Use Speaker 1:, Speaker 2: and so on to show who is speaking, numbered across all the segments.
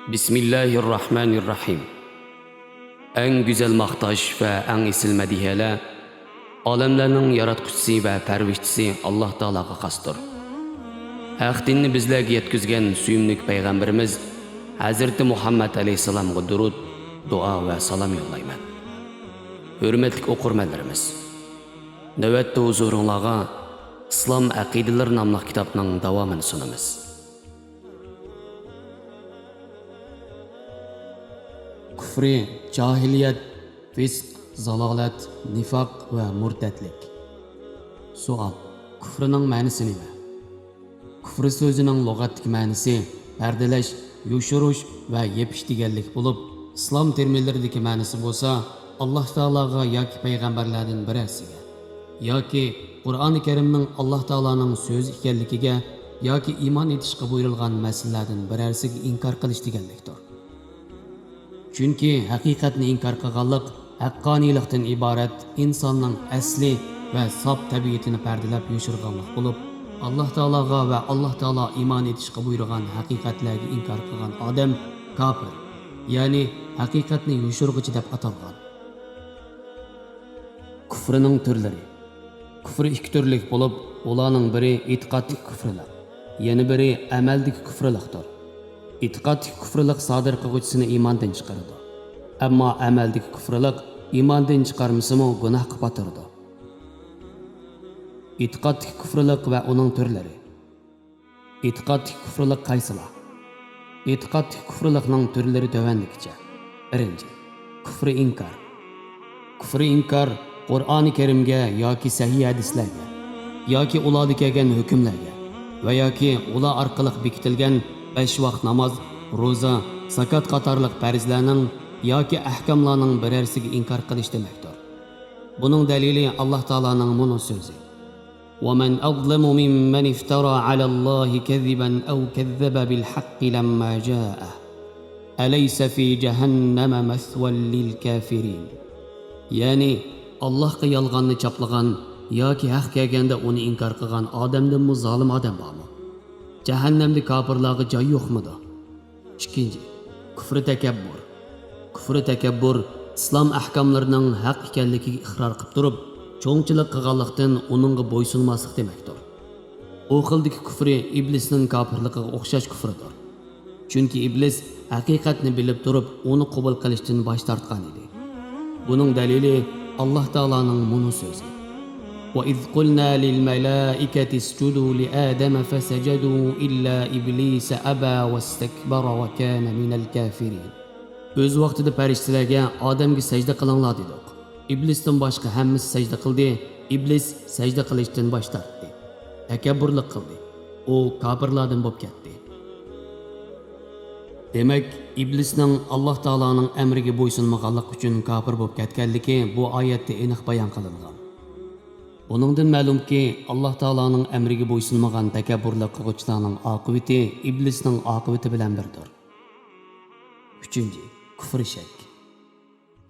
Speaker 1: Bismillahirrahmanirrahim. En güzel maqtash ve en esil madiheler alemlerinin yaratquchisi ve pervişçisi Allah Teala'ga xasdır. Haq dinni bizlerge yetkizgen suyumlik peygamberimiz Hazreti Muhammed Aleyhisselam'a durud, dua ve salam yollayman. Hürmetlik okurmenlerimiz, növbette huzurunlağa İslam Aqideler namlı kitapның davamını sunumuz. Küfri, cahiliyet, fisk, zalalet, nifak ve murtetlik. Sual, küfrünün ma'nisi nima? Küfr sözünün lug'atdagi ma'nisi perdeleş, yushurush ve yepish deganlik bo'lib, islom terminlaridagi ma'nisi bo'lsa, Alloh taologa yoki payg'ambarlardan birasiga yoki Qur'oni Karimning Alloh taoloning so'zi ekanligiga yoki iymon etishga buyurilgan masalalardan birasiga inkor qilish deganlikdir. Chunki haqiqatni inkor qilganlik haqqoniylikdan iborat insonning asli va sof tabiatini pardalab yoshirganlik bo'lib, Alloh taologa va Alloh taolo iymon etishga buyurgan haqiqatlarga inkor qilgan odam kofir, ya'ni haqiqatni yoshirg'uchi deb atalgan. Kufrining turlari. Kufr ikki turlik bo'lib, ularning biri e'tiqodlik kufrlik, yana biri amaldagi kufrlikdir. E'tiqodlik kufrlik sodir qiluvchisini iymondan chiqaradi. Ammo amaldagi kufrlik iymondan chiqarmasimi gunohga botiradi. E'tiqodlik kufrlik va uning turlari. E'tiqodlik kufrlik qaysilar? E'tiqodlik kufrlikning turlari tovanligicha. 1. Kufri inkor. Kufri inkor Qur'oni Karimga yoki sahih hadislarga yoki ularda kelgan hukmlarga va yoki ular orqali bekitilgan 5 vaqt namoz, ro'za, zakat qatorliq farzlarning yoki ahkamlarning birarsiga inkor qilish demakdir. Buning dalili Alloh taolaning bunu so'zi: وَمَنْ أَظْلَمُ مِمَّنِ افْتَرَى عَلَى اللَّهِ كَذِبًا أَوْ كَذَّبَ بِالْحَقِّ لَمَّا جَاءَهُ أَلَيْسَ فِي جَهَنَّمَ مَثْوًى لِلْكَافِرِينَ. Yani Allah'ga yalğanını çaplagan yoki haq kelganda uni inkor qilgan odamdanmi zolim odam bormi? Cehennemde kafirlarga joy yo'qmidi? 2. Kufri takabbur. Kufri takabbur islom ahkomlarining haq ekanligiga iqror qilib turib, cho'ngchilik qilganlikdan uningga bo'ysunmaslik demakdir. Bu xildagi kufri iblisning kofirligiga o'xshash kufridir. Chunki iblis haqiqatni bilib turib, uni qabul qilishdan bosh tortgan edi. Buning dalili Alloh taolaning bunu so'zi: وَإِذْ قُلْنَا لِلْمَلَائِكَةِ اسْجُدُوا لِآدَمَ فَسَجَدُوا إِلَّا إِبْلِيسَ أَبَى وَاسْتَكْبَرَ وَكَانَ مِنَ الْكَافِرِينَ. Öz vaqtida farishtalarga Odamga sajda qilinglar dedik. İblisdan boshqa hammasi sajda qildi. Iblis sajda qilishdan bosh tortdi. Takabburlik qildi. U kofirlardan bo'lib ketdi. Demak, iblisning Alloh taolaning amriga bo'ysunmaganlik uchun kofir bo'lib ketganligi bu oyatda aniq bayon qilingan. Buningdan ma'lumki, Alloh taolaning amriga bo'ysunmagan takabburlik qiluvchilarning oqibati iblisning oqibati bilan birdir. 3. Kufri shak.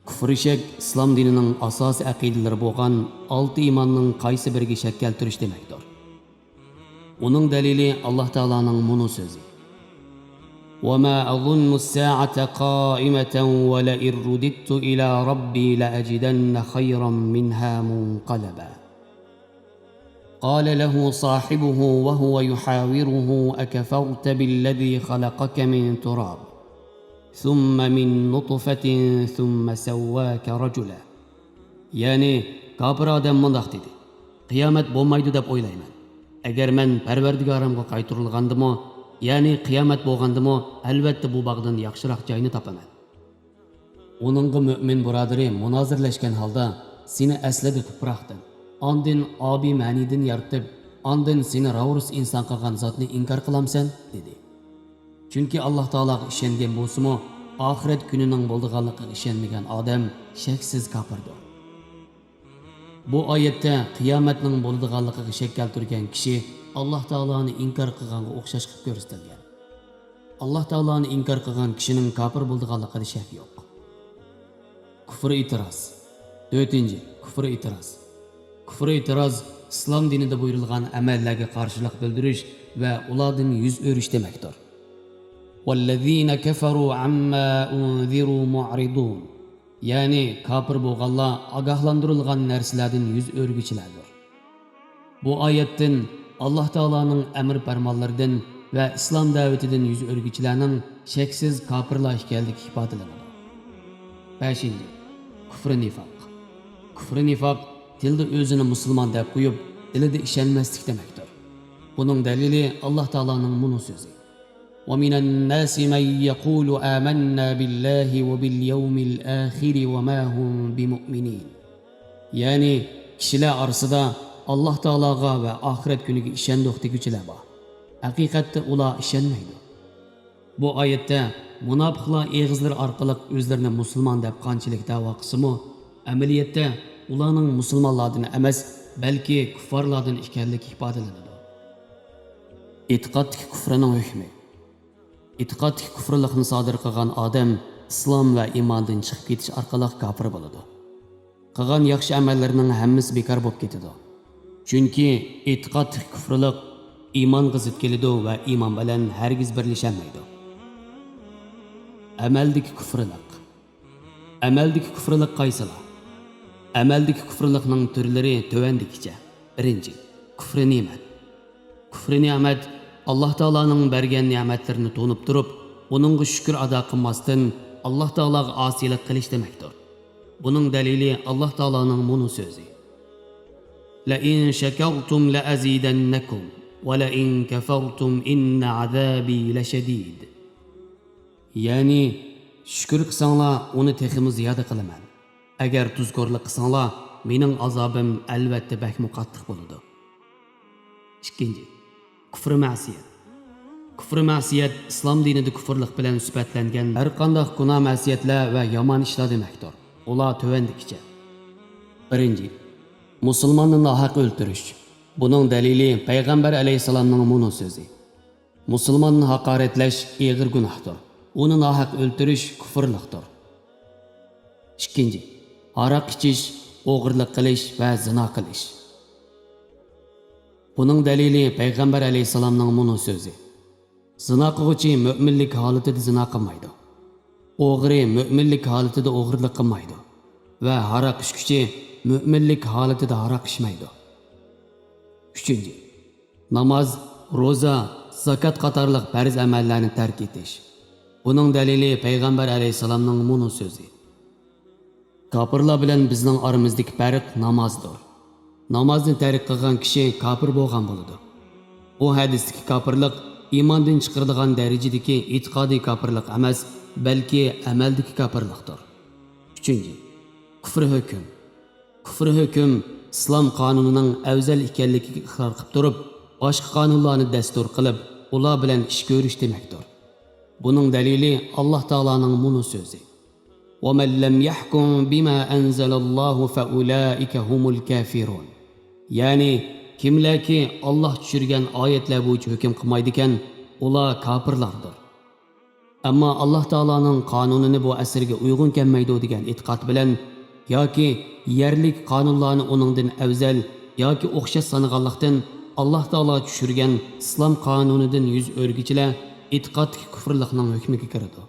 Speaker 1: Kufri shak islom dinining asosiy aqidalari bo'lgan 6 iymonning qaysi biriga shak keltirish demakdir. Uning dalili Alloh taolaning bunu so'zi: وَمَا أَظُنُّ السَّاعَةَ قَائِمَةً وَلَئِنْ رُدِدتُّ إِلَى رَبِّي لَأَجِدَنَّ خَيْرًا مِنْهَا مُنْقَلَبًا. قال له صاحبه وهو يحاوره أكفرت بالذي خلقك من تراب ثم من نطفة ثم سواك رجلا. Yani kafir adam mundaq dedi: Qiyomat bo'lmaydi deb o'ylayman. Agar men Parvardigorimga qaytarilgandimi, ya'ni qiyomat bo'lgandimi, albatta bu bog'dan yaxshiroq joyni topaman. Uningga mu'min birodari munozirlashgan holda seni aslida tuproqdan, ondan obi ma'nidan yaratib, ondan seni ravus inson qilgan zotni inkor qilamsan dedi. Chunki Alloh taologa ishongan bo'lsa-mu, oxirat kunining bo'ldiganligiga ishonmagan odam shaksiz kofirdir. Bu oyatda qiyomatning bo'ldiganligiga shak keltirgan kishi Alloh taoloni inkor qilganga o'xshash qilib ko'rsatilgan. Alloh taoloni inkor qilgan kishining kofir bo'ldiganligida shak yo'q. Kufr itiroz. 4. Kufr itiroz. Kufr itiroz islom dinida buyurilgan amallarga qarshilik bildirish va ulardan yuz o'rish demakdir. وَالَّذ۪ينَ كَفَرُوا عَمَّا اُنْذِرُوا مُعْرِضُونَ. Yani kafir boğalla agahlandırılgan nersilerden yüz örgüçilerdir. Bu ayetten Allah Teala'nın emir fermanlarından ve İslam davetinden yüz örgüçilerinin şeksiz kafirler ekanligi ifodalanadi. 5. Kufr nifaq. Kufr nifaq tilde özünü Müslüman deb qo'yib, dilida ishonmaslik demektir. Bunun delili Allah Teala'nın bunu sözü. وَمِنَ النَّاسِ مَنْ يَقُولُ آمَنَّا بِاللّٰهِ وَبِالْيَوْمِ الْآخِرِ وَمَا هُمْ بِمُؤْمِنِينَ. Yani kişiler arasında Allah Teala'ga ve ahiret günüge işendik degüçiler var. Hakikatte ular işenmeydi. Bu ayette münafıklar ağızları arkalık özlerine Müslüman deb qanchalik da'vo qilsa-mu, amaliyotda ularning musulmonlardan emas, balki kuffarlardan ekanligi ifodalanadi. E'tiqoddagi kufrining hukmi. E'tiqoddagi kufrlikni sodir qilgan odam islom va iymondan chiqib ketish orqali kofir bo'ladi. Qilgan yaxshi amallarining hammasi bekor bo'lib ketadi. Chunki e'tiqoddagi kufrlik iymonga zid keladi va iymon bilan hargiz birlashamaydi. Amaldagi kufrlik. Amaldagi kufrlik qaysilar? Amaldagi kufrlikning turlari tovandikicha. 1. Kufri ne'mat. Kufri ne'mat Allah Teala'nın bergen nimetlerini tonup durup, onunğa şükür ada qilmasdan Allah Teala'ga asilik qilish demektir. Bunun delili Allah Teala'nın bunu sözü. La in shakartum la azidannakum ve la in kafartum inna azabi lashadid. Yani şükür qilsanglar onu teximi ziyoda qilaman. Agar tuzkorlik qilsanglar mening azobim albatta bakmu qattiq bo'ladi. 2. Kufr ma'siyat. Kufr ma'siyat islom dinida kufrlik bilan sifatlangan har qanday gunoh ma'siyatlar va yomon ishlar demakdir. Ular tovandikicha. 1. Musulmonni nohaq o'ldirish. Buning dalili payg'ambar alayhisalomning bunu so'zi. Musulmonni haqoratlash og'ir gunohdir. Uni nohaq o'ldirish kufrlikdir. 2. Aroq ichish, o'g'irlik qilish va zina qilish. Bunun delili Peygamber aleyhisselamның bunu sözü. Zina qiluvchi müminlik holatida zina qilmaydi. O'g'ri müminlik holatida o'g'irlik qilmaydi. Va haroq ichuvchi müminlik holatida haroq ichmaydi. 3. Namoz, roza, zakat qatorliq farz amallarni tark etish. Bunun delili Peygamber aleyhisselamның bunu sözü. Kafirlar bilan bizning oramizdagi farq namozdir. Namozni tark qilgan kishi kafir bo'lgan bo'ladi. Bu hadisdagi kafirlik iymondan chiqaradigan darajadagi e'tiqodiy kafirlik emas, balki amaldagi kafirlikdir. 3. Kufr hukm. Kufr hukm islom qonunining afzal ekanligiga iqror qilib turib, boshqa qonunlarni dastur qilib, ular bilan ish ko'rish demakdir. Buning dalili Allah Teala'ning bunu so'zi. وَمَنْ لَمْ يَحْكُمْ بِمَا أَنْزَلَ اللّٰهُ فَأُولَٰئِكَ هُمُ الْكَافِرُونَ. Yani kimler ki Allah düşürgen ayetler boyunca hüküm kılmaydıken ular kafirlardır. Ama Allah Teala'nın kanununu bu esirge uygun gelmeydi degen itiqat bilen ya ki yerlik kanunlarını onundan evzel ya ki okşaş sanıgallıktan Allah Teala düşürgen İslam kanunundan yüz örgüçüle itiqat küfürlükünün hükmüge kirdi.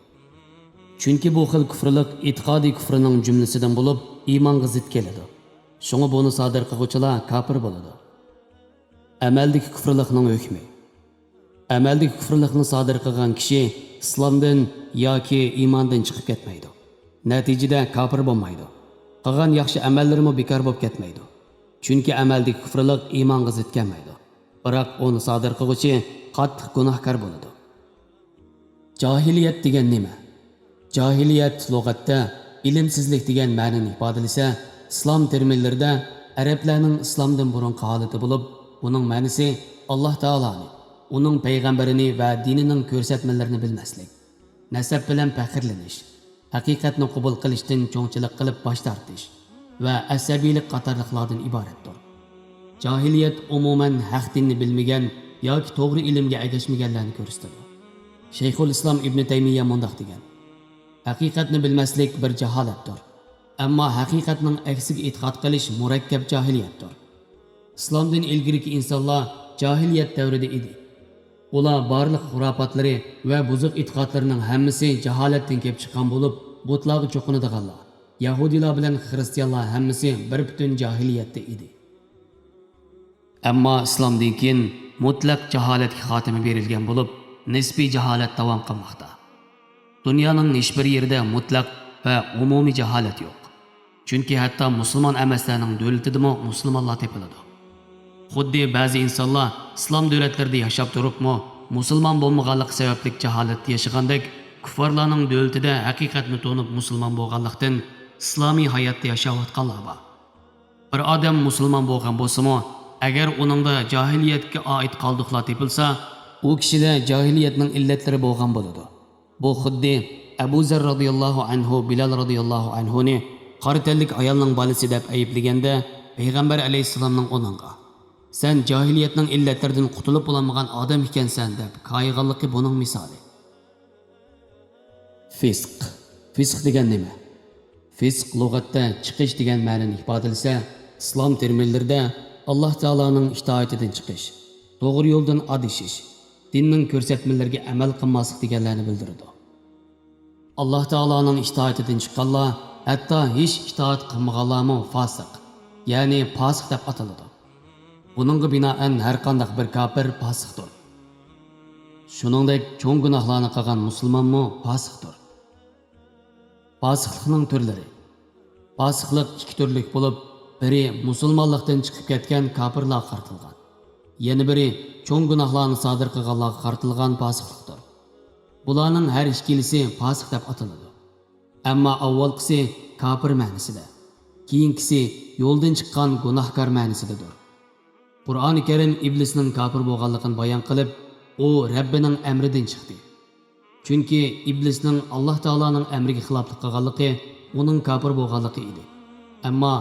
Speaker 1: Çünkü bu xil küfürlük itiqadi küfrünün cümlesinden bulup imanga zid keladi. Şoňa bunu sodir qilguvchilar kafir bo'ladi. Amaldagi kufrlikning hukmi. Amaldagi kufrlikni sodir qilgan kishi islomdan yoki iymondan chiqib ketmaydi. Natijada kafir bo'lmaydi. Qilgan yaxshi amallarimi bekor bo'lib ketmaydi. Chunki amaldagi kufrlik iymonga zid kelmaydi. Biroq uni sodir qilguvchi qattiq gunohkor bo'ladi. Jahiliyat degan nima? Jahiliyat lug'atda ilimsizlik degan ma'noni ifodalasa, İslam terminlerinde Araplarning islomdan burungi holati bo'lib, buning ma'nosi Allah Teala'ni, uning payg'ambarini va dinining ko'rsatmalarini bilmaslik, nasab bilan faxrlanish, haqiqatni qabul qilishdan cho'ngchilik qilib bosh tortish va asabiylik qatorliqlardan iboratdir. Jahiliyat umuman haq dinni bilmagan yoki to'g'ri ilmga agashmaganlarni ko'rsatadi. Shayxul Islom Ibn Taymiyya mundaq degan: haqiqatni bilmaslik bir jaholatdir. Ammo haqiqatning aksiga e'tiqod qilish murakkab jahiliyatdir. Islomdan ilgiriki insonlar jahiliyat davrida edi. Ular barliq xurafatlari va buzuq e'tiqodlarining hammasi jaholatdan kelib chiqqan bo'lib, butlarga cho'qinadiganlar. Yahudilar bilan xristianlar hammasi bir butun jahiliyatda edi. Ammo islomdan keyin mutlaq jaholatga xotima berilgan bo'lib, nisbiy jaholat davom qilmoqda. Dunyoning hech bir yerida mutlaq va umumiy jaholat yo'q. Chunki hatto musulmon emaslarning davlatidami musulmonlar tepiladi. Xuddi ba'zi insonlar islom davlatlarida yashab turibmi, musulmon bo'lmaganlik sababli jaholatda yashagandek, kuffarlarning davlatida haqiqatni to'nib musulmon bo'lganlikdan islomiy hayotda yashayotganlar bor. Bir odam musulmon bo'lgan bo'lsa-mu, agar uningda jahiliyatga oid qoldiqlar tepilsa, u kishida jahiliyatning illatlari bo'lgan bo'ladi. Bu xuddi Abu Zar radhiyallohu anhu Bilal radhiyallohu anhu ni qora tanlik ayolning bolasi deb ayblaganda payg'ambar alayhissalomning onunga "Sen jahiliyatning illatlaridan qutulib bo'lmagan odam ekansan" deb qayg'anligi buning misoli. Fisq degan nima? Fisq lug'atda chiqish degan ma'noni ifodalasa, islom terminlarida Alloh taoloning itoatidan chiqish, to'g'ri yo'ldan adishish, dinning ko'rsatmalariga amal qilmaslik deganlarni bildiradi. Alloh taoloning itoatidan chiqqanlar, hatto hech itoat qilmaganlarmi fosiq, ya'ni fosiq deb ataladi. Buningga binoan har qanday bir kofir fosiqdir. Shuningdek, cho'ng gunohlarni qilgan musulmonmi fosiqdir. Fosiqlikning turlari. Fosiqlik ikki turlik bo'lib, biri musulmonlikdan chiqib ketgan kofirlarga qartilgan. Yana biri cho'ng gunohlarni sodir qilganlarga qartilgan fosiqlikdir. Bularning har ikkisi fosiq deb ataladi. Ammo avvalgisi kofir ma'nosida, keyingisi yo'ldan chiqqan gunohkor ma'nosidadir. Qur'oni Karim iblisning kofir bo'lganligini bayon qilib, u Rabbining amridan chiqdi. Chunki iblisning Alloh taoloning amriga xiloflik qilganligi uning kofir bo'lganligi edi. Ammo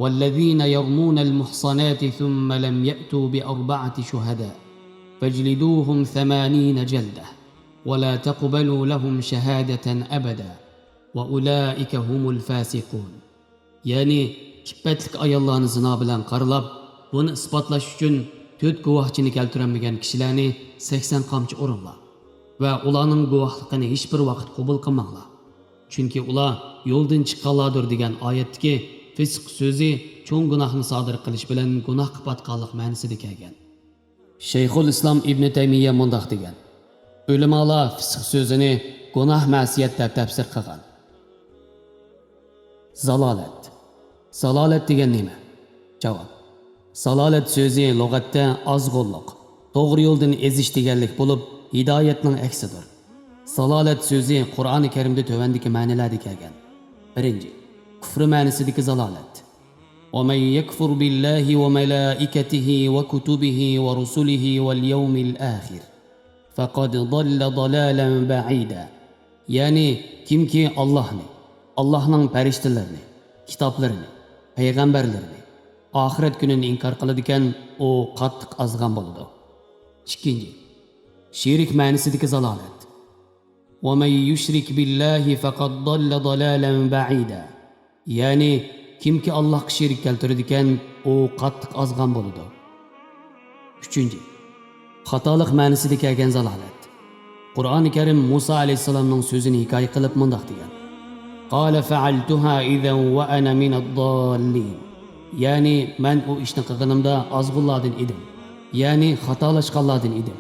Speaker 1: وَالَّذِينَ يَرْمُونَ الْمُحْصَنَاتِ ثُمَّ لَمْ يَأْتُوا بِأَرْبَعَةِ شُهَدَاءَ فَاجْلِدُوهُمْ 80 جَلْدَةً وَلَا تَقْبَلُوا لَهُمْ شَهَادَةً أَبَدًا وَأُولَٰئِكَ هُمُ الْفَاسِقُونَ. Yani kippetlik ayollarni zina bilan qaralab, buni isbotlash uchun 4 guvohchini keltirmagan kishilarni 80 qamchi uringlar va ularning guvohligini hech bir vaqt qabul qilmanglar. Chunki ular yo'ldan chiqqanlardir degan oyatdagi fisq so'zi cho'ng gunohni sodir qilish bilan gunoh qilib atganlik ma'nosida kelgan. Shayxul Islom Ibn Taymiyya mundaq degan: Ulamolar fisq so'zini gunoh ma'siyat deb tafsir qilgan. Zalolat. Zalolat degan nima? Javob: Zalolat so'zi lug'atda ozg'unlik, to'g'ri yo'ldan ezish deganlik bo'lib, hidoyatning aksidir. Zalolat so'zi Qur'oni Karimda tövandagi ma'nolarda kelgan. Birinchi, kufr ma'nosidagi zalolat. وَمَنْ يَكْفُرْ بِاللَّهِ وَمَلَائِكَتِهِ وَكُتُبِهِ وَرُسُلِهِ وَالْيَوْمِ الْآخِرِ فَقَدْ ضَلَّ ضَلَالًا بَعِيدًا. Yani kimki Allah'ның farishtalarını, kitaplarını, peygamberlerini, ahiret gününü inkar qiladigan, o qattiq azg'an bo'ladi. Ikkinchi, shirik ma'nosidagi zalolat. وَمَنْ يُشْرِكْ بِاللَّهِ فَقَدْ ضَلَّ ضَلَالًا بَعِيدًا. Yani kimki Allohga shirik keltiradigan, o qattiq azg'an bo'ladi. Uchinchi, xatolik ma'nosida kelgan zalolat. Qur'oni Karim Musa alayhisalomning so'zini hikoya qilib mundaq degan: قال فعلتها إذا وأنا من الضالين. Yani men o ishni qilganimda azg'unlardan edim. Yani xatolashganlardan edim.